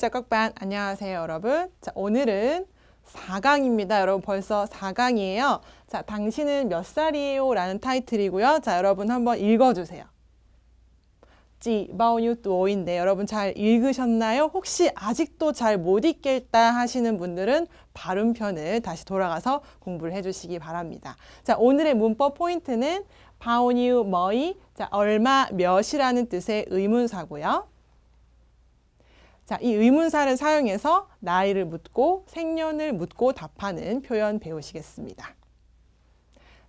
자, các bạn 안녕하세요, 여러분. 자, 오늘은 4강입니다. 여러분 벌써 4강이에요. 자, 당신은 몇 살이에요? 라는 타이틀이고요. 자, 여러분 한번 읽어주세요. 지, bao tuổi 인데 여러분 잘 읽으셨나요? 혹시 아직도 잘 못 읽겠다 하시는 분들은 발음편을 다시 돌아가서 공부를 해주시기 바랍니다. 자, 오늘의 문법 포인트는 bao nhiêu mấy, 자, 얼마, 몇이라는 뜻의 의문사고요. 자, 이 의문사를 사용해서 나이를 묻고 생년을 묻고 답하는 표현 배우시겠습니다.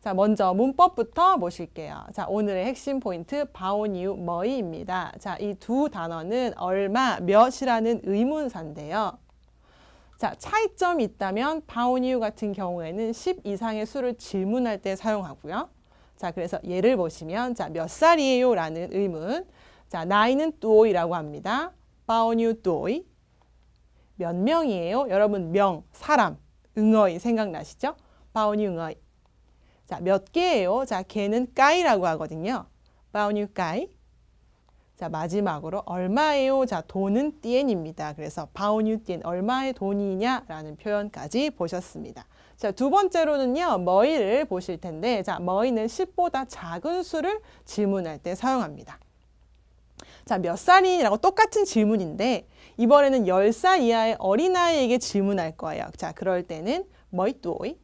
자, 먼저 문법부터 보실게요. 자, 오늘의 핵심 포인트 bao nhiêu mei입니다. 자, 이 두 단어는 얼마, 몇이라는 의문사인데요. 자, 차이점이 있다면 bao nhiêu 같은 경우에는 10 이상의 수를 질문할 때 사용하고요. 자, 그래서 예를 보시면 자, 몇 살이에요? 라는 의문. 자, 나이는 tuổi 이라고 합니다. bao nhiêu tuổi? 몇 명이에요? 여러분 명, 사람, 응어이 생각나시죠? bao nhiêu người? 자, 몇 개예요? 자, 개는 까이라고 하거든요. bao nhiêu cái? 자, 마지막으로 얼마예요? 자, 돈은 tien입니다. 그래서 bao nhiêu tiền, 얼마의 돈이냐라는 표현까지 보셨습니다. 자, 두 번째로는요, 뭐이를 보실 텐데, 자, 뭐이는 10보다 작은 수를 질문할 때 사용합니다. 자, 몇 살이라고 똑같은 질문인데 이번에는 10살 이하의 어린아이에게 질문할 거예요. 자, 그럴 때는 mấy tuổi?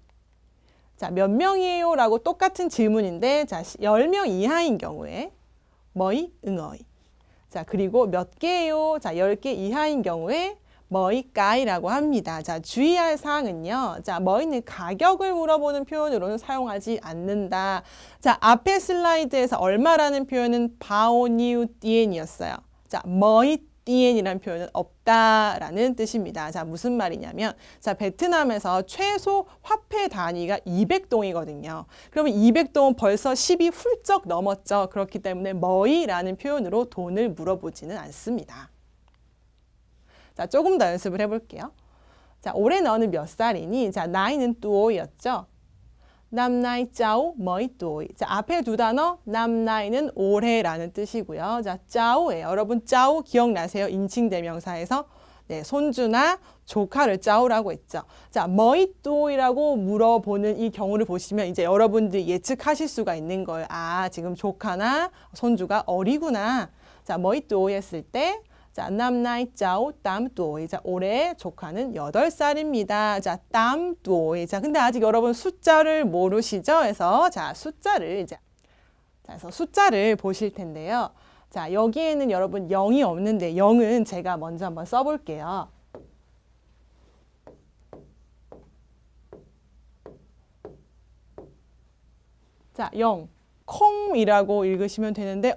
자, 몇 명이에요? 라고 똑같은 질문인데 자, 10명 이하인 경우에 mấy người? 자, 그리고 몇 개예요? 자, 10개 이하인 경우에 mấy cái?라고 합니다. 자, 주의할 사항은요. 자, 뭐이는 가격을 물어보는 표현으로는 사용하지 않는다. 자, 앞에 슬라이드에서 얼마라는 표현은 bao nhiêu tien이었어요. 자, mấy tien이라는 표현은 없다라는 뜻입니다. 자, 무슨 말이냐면 자, 베트남에서 최소 화폐 단위가 200동이거든요. 그러면 200동은 벌써 10이 훌쩍 넘었죠. 그렇기 때문에 뭐이라는 표현으로 돈을 물어보지는 않습니다. 자, 조금 더 연습을 해볼게요. 자, 올해 너는 몇 살이니? 자, 나이는 tuổi 였죠. năm nay cháu mấy tuổi? 자, 앞에 두 단어 năm nay는 올해라는 뜻이고요. 자, cháu예요. 여러분 cháu 기억나세요? 인칭대명사에서 네, 손주나 조카를 cháu라고 했죠. 자, mấy tuổi?라고 물어보는 이 경우를 보시면 이제 여러분들이 예측하실 수가 있는 거예요. 아, 지금 조카나 손주가 어리구나. 자, mấy tuổi 했을 때 자, năm nay cháu 8 tuổi. 자, 올해 조카는 8살입니다. 자, 8 tuổi. 자, 근데 아직 여러분 숫자를 모르시죠? 그래서 자, 숫자를 보실 텐데요. 자, 여기에는 여러분 0이 없는데 0은 제가 먼저 한번 써볼게요. 자, 0. 콩이라고 읽으시면 되는데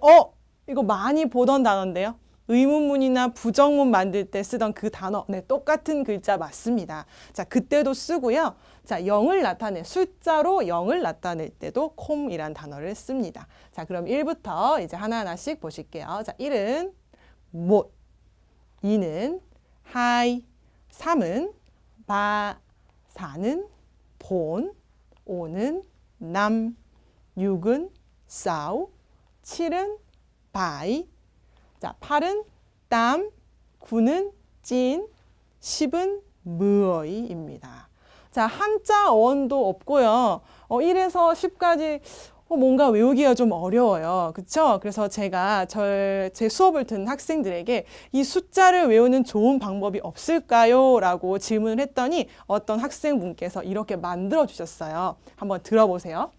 이거 많이 보던 단어인데요. 의문문이나 부정문 만들 때 쓰던 그 단어, 네, 똑같은 글자 맞습니다. 자, 그때도 쓰고요. 자, 0을 나타내, 숫자로 0을 나타낼 때도 콤이란 단어를 씁니다. 자, 그럼 1부터 이제 하나하나씩 보실게요. 자, 1은 못, 2는 하이, 3은 바, 4는 본, 5는 남, 6은 싸우, 7은 바이, 자, 8은 땀, 9는 찐, 10은 무어이입니다. 자, 한자 어원도 없고요. 1에서 10까지 뭔가 외우기가 좀 어려워요. 그쵸? 그래서 제가 제 수업을 듣는 학생들에게 이 숫자를 외우는 좋은 방법이 없을까요? 라고 질문을 했더니 어떤 학생분께서 이렇게 만들어 주셨어요. 한번 들어보세요.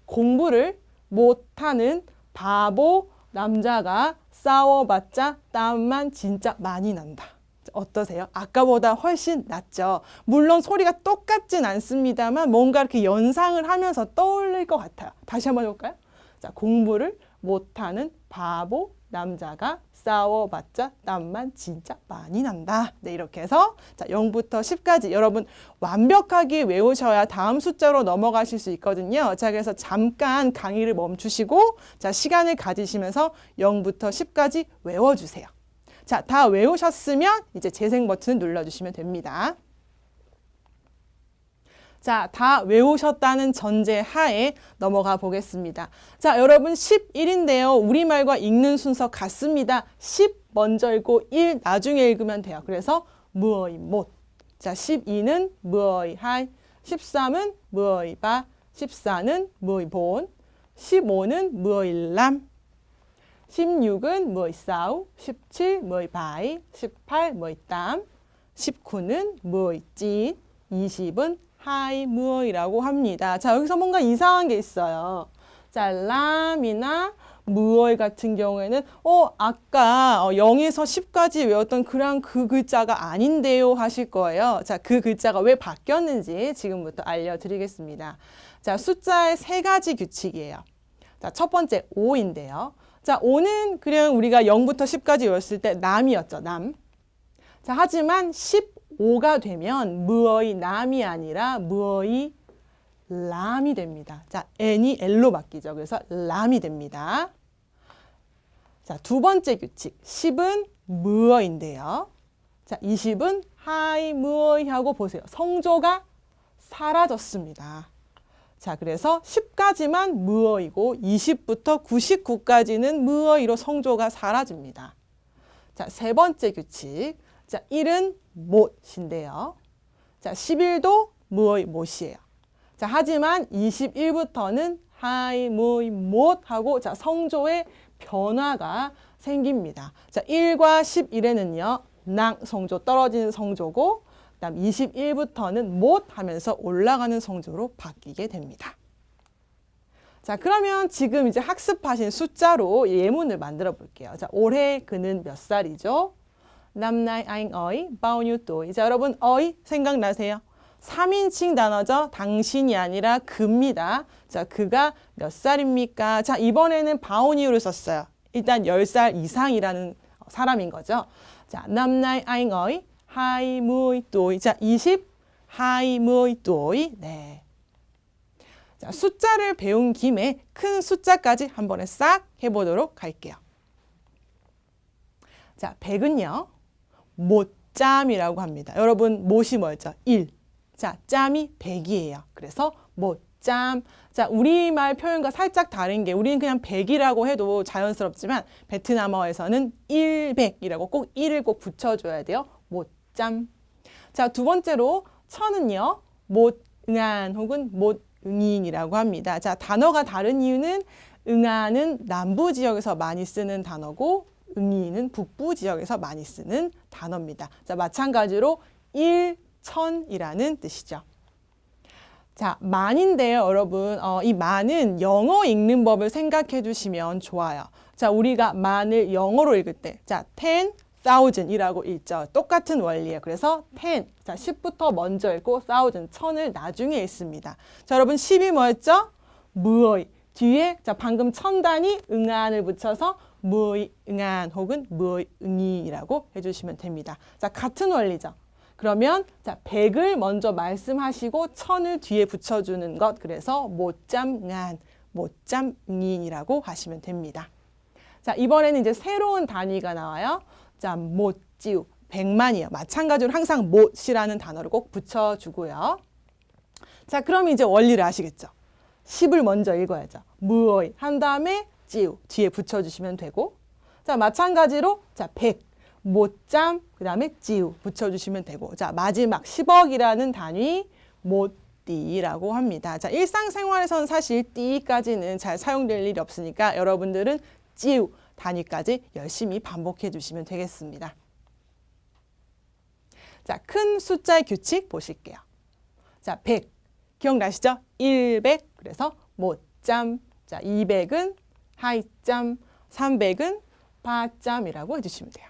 공부를 못하는 바보 남자가 싸워봤자 땀만 진짜 많이 난다. 어떠세요? 아까보다 훨씬 낫죠. 물론 소리가 똑같진 않습니다만 뭔가 이렇게 연상을 하면서 떠올릴 것 같아요. 다시 한번 해볼까요? 자, 공부를 못하는 바보 남자가 싸워봤자 땀만 진짜 많이 난다. 네, 이렇게 해서 자, 0부터 10까지 여러분 완벽하게 외우셔야 다음 숫자로 넘어가실 수 있거든요. 자, 그래서 잠깐 강의를 멈추시고 자, 시간을 가지시면서 0부터 10까지 외워주세요. 자, 다 외우셨으면 이제 재생 버튼 눌러주시면 됩니다. 자, 다 외우셨다는 전제 하에 넘어가 보겠습니다. 자, 여러분 11인데요. 우리말과 읽는 순서 같습니다. 10 먼저 읽고 1 나중에 읽으면 돼요. 그래서 무어이 못. 자, 12는 무어이 하이, 13은 무어이 바, 14는 무어이 본, 15는 무어이 람, 16은 무어이 싸우, 17 무어이 바이, 18 무어이 땀, 19는 무어이 찐, 20은 하이 무어이라고 합니다. 자, 여기서 뭔가 이상한 게 있어요. 자, 람이나 무어이 같은 경우에는 아까 0에서 10까지 외웠던 그랑 그 글자가 아닌데요 하실 거예요. 자, 그 글자가 왜 바뀌었는지 지금부터 알려드리겠습니다. 자, 숫자의 세 가지 규칙이에요. 자, 첫 번째 5인데요. 자, 5는 그냥 우리가 0부터 10까지 외웠을 때 남이었죠. 남. 자, 하지만 15가 되면 무어이 남이 아니라 무어이 람이 됩니다. 자, n이 l로 바뀌죠. 그래서 람이 됩니다. 자, 두 번째 규칙. 10은 무어인데요. 자, 20은 하이 무어이 하고 보세요. 성조가 사라졌습니다. 자, 그래서 10까지만 무어이고 20부터 99까지는 무어이로 성조가 사라집니다. 자, 세 번째 규칙. 자, 1은 못인데요. 자, 11도 무어이 못이에요. 자, 하지만 21부터는 하이 무어이 못 하고 자, 성조의 변화가 생깁니다. 자, 1과 11에는요. 낭 성조 떨어지는 성조고 그다음 21부터는 못 하면서 올라가는 성조로 바뀌게 됩니다. 자, 그러면 지금 이제 학습하신 숫자로 예문을 만들어 볼게요. 자, 올해 그는 몇 살이죠? 남나이 아잉 어이 바오뉴 또이. 자, 여러분 어이 생각나세요? 3인칭 단어죠. 당신이 아니라 그입니다. 자, 그가 몇 살입니까? 자, 이번에는 바오뉴를 썼어요. 일단 10살 이상이라는 사람인 거죠. 자, 남나이 아잉 어이 하이 무이 또이. 자, 20 하이 무이 또이. 네. 자, 숫자를 배운 김에 큰 숫자까지 한 번에 싹 해보도록 할게요. 자, 100은요. 못짬이라고 합니다. 여러분 못이 뭐였죠? 1. 자, 짬이 100이에요. 그래서 못짬. 자, 우리말 표현과 살짝 다른 게 우리는 그냥 100이라고 해도 자연스럽지만 베트남어에서는 100이라고 꼭 1을 꼭 붙여줘야 돼요. 못짬. 자, 두 번째로 천은요. 못응안 혹은 못응인이라고 합니다. 자, 단어가 다른 이유는 응안은 남부 지역에서 많이 쓰는 단어고 응이는 북부 지역에서 많이 쓰는 단어입니다. 자, 마찬가지로 1000이라는 뜻이죠. 자, 만인데요, 여러분. 이 만은 영어 읽는 법을 생각해 주시면 좋아요. 자, 우리가 만을 영어로 읽을 때, 자, 10,000이라고 읽죠. 똑같은 원리예요. 그래서 10, 자, 10부터 먼저 읽고 1000, 1000을 나중에 읽습니다. 자, 여러분 10이 뭐였죠? 무어이. 뒤에 자, 방금 1000단위 응안을 붙여서 무어이 응안 혹은 무어이 응이라고 해주시면 됩니다. 자, 같은 원리죠. 그러면 자, 100을 먼저 말씀하시고 1000을 뒤에 붙여주는 것. 그래서 못짬응안, 못짬응인이라고 하시면 됩니다. 자, 이번에는 이제 새로운 단위가 나와요. 자, 못지우, 100만이에요. 마찬가지로 항상 못이라는 단어를 꼭 붙여주고요. 자, 그럼 이제 원리를 아시겠죠? 10을 먼저 읽어야죠. 무어이 한 다음에 찌우 뒤에 붙여주시면 되고, 자, 마찬가지로 자, 100 못짬 그 다음에 찌우 붙여주시면 되고, 자, 마지막 10억이라는 단위 못띠라고 합니다. 자, 일상생활에서는 사실 띠까지는 잘 사용될 일이 없으니까 여러분들은 찌우 단위까지 열심히 반복해 주시면 되겠습니다. 자, 큰 숫자의 규칙 보실게요. 자, 100 기억나시죠? 100 그래서 못짬. 자, 200은 하이짬, 300은 바짬이라고 해주시면 돼요.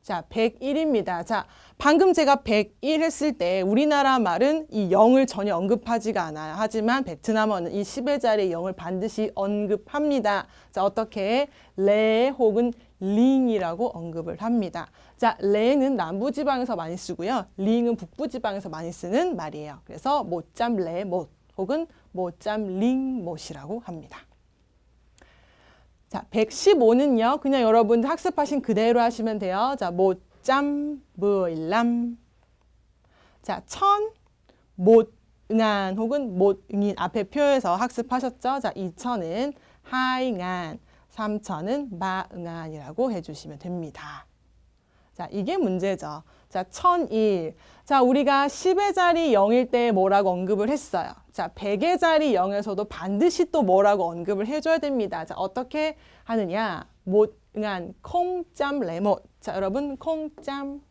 자, 101입니다. 자, 방금 제가 101 했을 때 우리나라 말은 이 0을 전혀 언급하지가 않아요. 하지만 베트남어는 이 10의 자리에 0을 반드시 언급합니다. 자, 어떻게? 레 혹은 링이라고 언급을 합니다. 자, 레는 남부지방에서 많이 쓰고요. 링은 북부지방에서 많이 쓰는 말이에요. 그래서 못짬 레 못 혹은 못짬 링 못이라고 합니다. 자, 115는요. 그냥 여러분 학습하신 그대로 하시면 돼요. 자, 못짬 무일람. 자, 1000 못응안 혹은 못응인 앞에 표에서 학습하셨죠? 자, 2000은 하잉안, 3천은 마응안이라고 해주시면 됩니다. 자, 이게 문제죠. 자, 1001. 자, 우리가 10의 자리 0일 때 뭐라고 언급을 했어요. 자, 100의 자리 0에서도 반드시 또 뭐라고 언급을 해줘야 됩니다. 자, 어떻게 하느냐? 못응안 콩짬 레못. 자, 여러분 콩짬.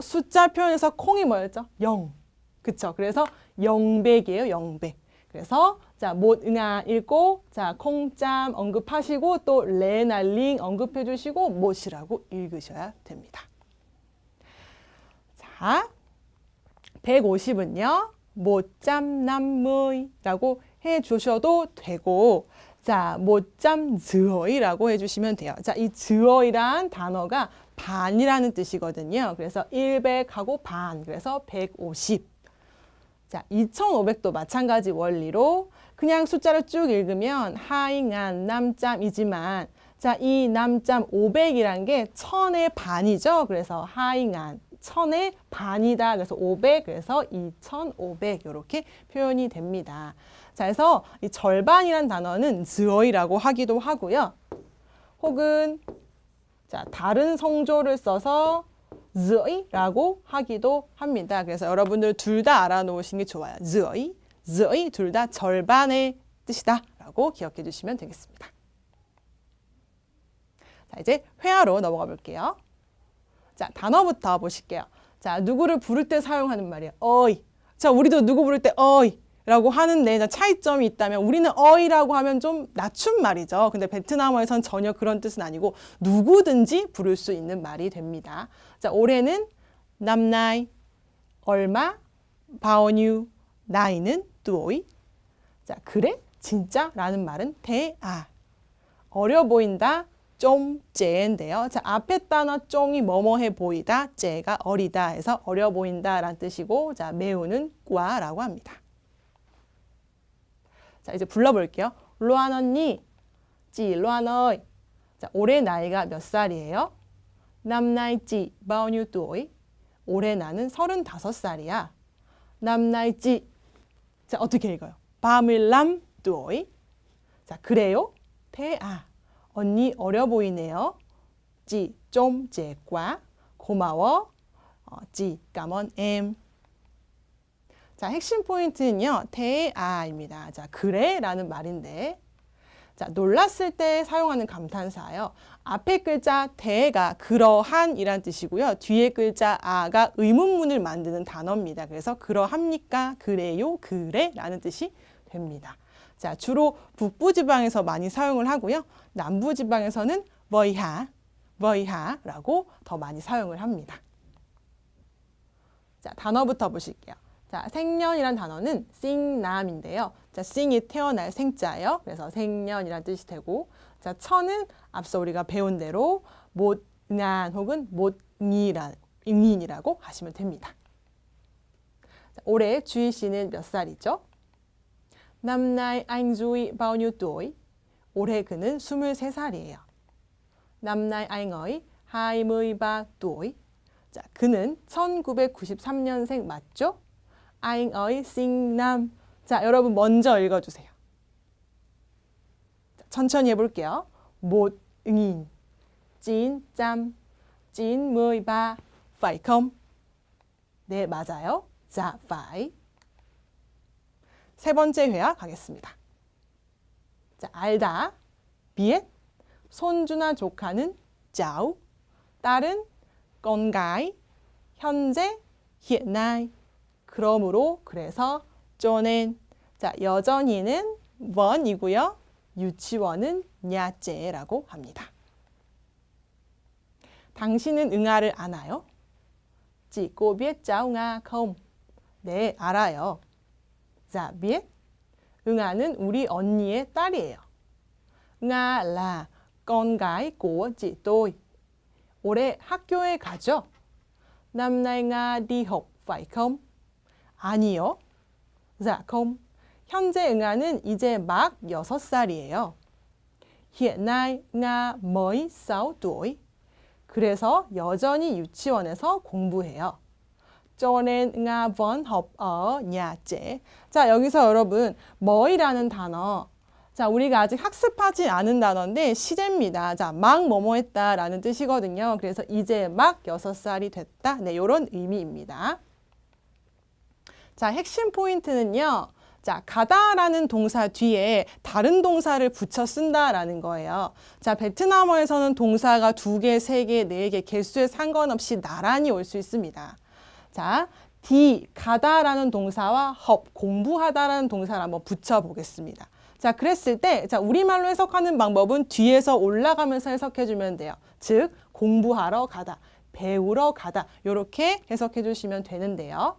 숫자 표현에서 콩이 뭐였죠? 0. 그쵸? 그래서 0백이에요. 0백. 그래서 자, 못응안 읽고 자, 콩짬 언급하시고 또 레날링 언급해 주시고 못이라고 읽으셔야 됩니다. 자, 150은요. 못짬남무이라고 해 주셔도 되고 자, 못짬즈어이라고 해 주시면 돼요. 자, 이 즈어이란 단어가 반이라는 뜻이거든요. 그래서 100하고 반. 그래서 150. 자, 2500도 마찬가지 원리로 그냥 숫자를 쭉 읽으면 하잉한 남짬이지만 자, 이 남짬 500이란 게 1000의 반이죠. 그래서 하잉한 1000의 반이다. 그래서 500, 그래서 2500 이렇게 표현이 됩니다. 자, 그래서 이 절반이란 단어는 즈어이라고 하기도 하고요. 혹은 자, 다른 성조를 써서 즈어이라고 하기도 합니다. 그래서 여러분들 둘 다 알아놓으시는 게 좋아요. 즈어이, 즈어이 둘 다 절반의 뜻이다 라고 기억해 주시면 되겠습니다. 자, 이제 회화로 넘어가 볼게요. 자, 단어부터 보실게요. 자, 누구를 부를 때 사용하는 말이에요. 어이. 자, 우리도 누구 부를 때 어이 라고 하는데 자, 차이점이 있다면 우리는 어이라고 하면 좀 낮춘 말이죠. 근데 베트남어에선 전혀 그런 뜻은 아니고 누구든지 부를 수 있는 말이 됩니다. 자, 올해는 남나이, 얼마, 바오뉴, 나이는 뚜오이. 자, 그래? 진짜? 라는 말은 대아. 어려 보인다, 좀 째인데요. 자, 앞에 단어 좀이 뭐뭐해 보이다, 째가 어리다 해서 어려 보인다 라는 뜻이고 자, 매우는 꽈라고 합니다. 자, 이제 불러볼게요. 로안 언니, 찌 로안 어이. 자, 올해 나이가 몇 살이에요? 남 나이 찌 바오뉴 뚜오이. 올해 나는 35살이야. 남 나이 찌. 자, 어떻게 읽어요? 바밀람 뚜오이. 자, 그래요? 태아. 언니 어려 보이네요. 찌 좀 제과. 고마워. 찌 까먼 엠. 자, 핵심 포인트는요. 대아입니다. 자, 그래? 라는 말인데 자, 놀랐을 때 사용하는 감탄사예요. 앞에 글자 대가 그러한 이란 뜻이고요. 뒤에 글자 아가 의문문을 만드는 단어입니다. 그래서 그러합니까? 그래요? 그래? 라는 뜻이 됩니다. 자, 주로 북부지방에서 많이 사용을 하고요. 남부지방에서는 뭐이하라고 더 많이 사용을 합니다. 자, 단어부터 보실게요. 자, 생년이란 단어는 싱남인데요. 자, 싱이 태어날 생자예요. 그래서 생년이란 뜻이 되고, 자, 천은 앞서 우리가 배운 대로 못난 혹은 못잉이라고 하시면 됩니다. 자, 올해 주희 씨는 몇 살이죠? 남나이 앙주이 바오뉴 뚜오이. 올해 그는 23살이에요. 남나이 앙어이 하이무이바 뚜오이. 자, 그는 1993년생 맞죠? 아잉어이 싱남. 자, 여러분 먼저 읽어주세요. 자, 천천히 해볼게요. 못응인, 찐짬, 찐무이바, 파이컴. 네, 맞아요. 자, 파이. 세 번째 회화 가겠습니다. 자, 알다, 비엣, 손주나 조카는 짜우, 딸은 건가이, 현재, hiện nay. 그러므로, 그래서, 쪼넨. 자, 여전히는 원이고요. 유치원은 냐째라고 합니다. 당신은 응아를 아나요? Chị cô biết cháu Nga không? 네, 알아요. 자, biết. 응아는 우리 언니의 딸이에요. Nga là con gái của chị tôi. 올해 학교에 가죠? Năm nay Nga đi học phải không? 아니요. Dạ không. 현재 응아는 이제 막 6살이에요. Hiện nay Nga mới 6 tuổi. 그래서 여전히 유치원에서 공부해요. Cho nên Nga vẫn học ở nhà trẻ. 자, 여기서 여러분 뭐이라는 단어 자, 우리가 아직 학습하지 않은 단어인데 시제입니다. 자, 막 뭐뭐 했다라는 뜻이거든요. 그래서 이제 막 6살이 됐다. 네, 이런 의미입니다. 자, 핵심 포인트는요. 자, 가다라는 동사 뒤에 다른 동사를 붙여 쓴다라는 거예요. 자, 베트남어에서는 동사가 2개, 3개, 4개 개수에 상관없이 나란히 올 수 있습니다. 자, 디, 가다라는 동사와 헙, 공부하다라는 동사를 한번 붙여 보겠습니다. 자, 그랬을 때, 자, 우리말로 해석하는 방법은 뒤에서 올라가면서 해석해 주면 돼요. 즉, 공부하러 가다, 배우러 가다, 이렇게 해석해 주시면 되는데요.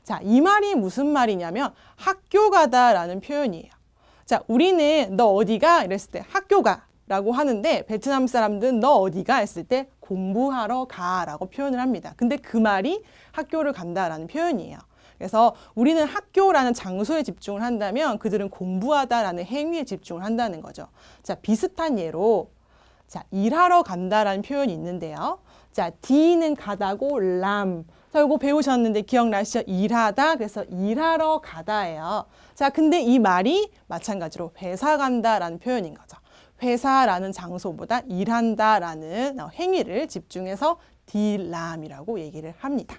자, 이 말이 무슨 말이냐면 학교 가다라는 표현이에요. 자, 우리는 너 어디가? 이랬을 때 학교 가라고 하는데 베트남 사람들은 너 어디가? 했을 때 공부하러 가라고 표현을 합니다. 근데 그 말이 학교를 간다라는 표현이에요. 그래서 우리는 학교라는 장소에 집중을 한다면 그들은 공부하다라는 행위에 집중을 한다는 거죠. 자, 비슷한 예로 자, 일하러 간다라는 표현이 있는데요. 자, D는 가다고 람. 자, 이거 배우셨는데 기억나시죠? 일하다. 그래서 일하러 가다예요. 자, 근데 이 말이 마찬가지로 회사 간다라는 표현인 거죠. 회사라는 장소보다 일한다라는 행위를 집중해서 디람이라고 얘기를 합니다.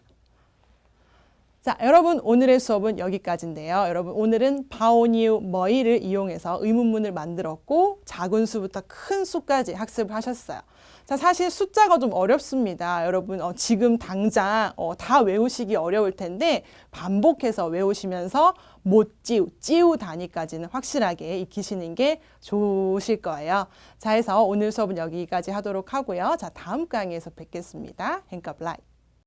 자, 여러분 오늘의 수업은 여기까지인데요. 여러분 오늘은 바오니우 머이를 이용해서 의문문을 만들었고 작은 수부터 큰 수까지 학습을 하셨어요. 자, 사실 숫자가 좀 어렵습니다. 여러분 지금 당장 다 외우시기 어려울 텐데 반복해서 외우시면서 못 찌우 단위까지는 확실하게 익히시는 게 좋으실 거예요. 자, 해서 오늘 수업은 여기까지 하도록 하고요. 자, 다음 강의에서 뵙겠습니다. 행컵 라이.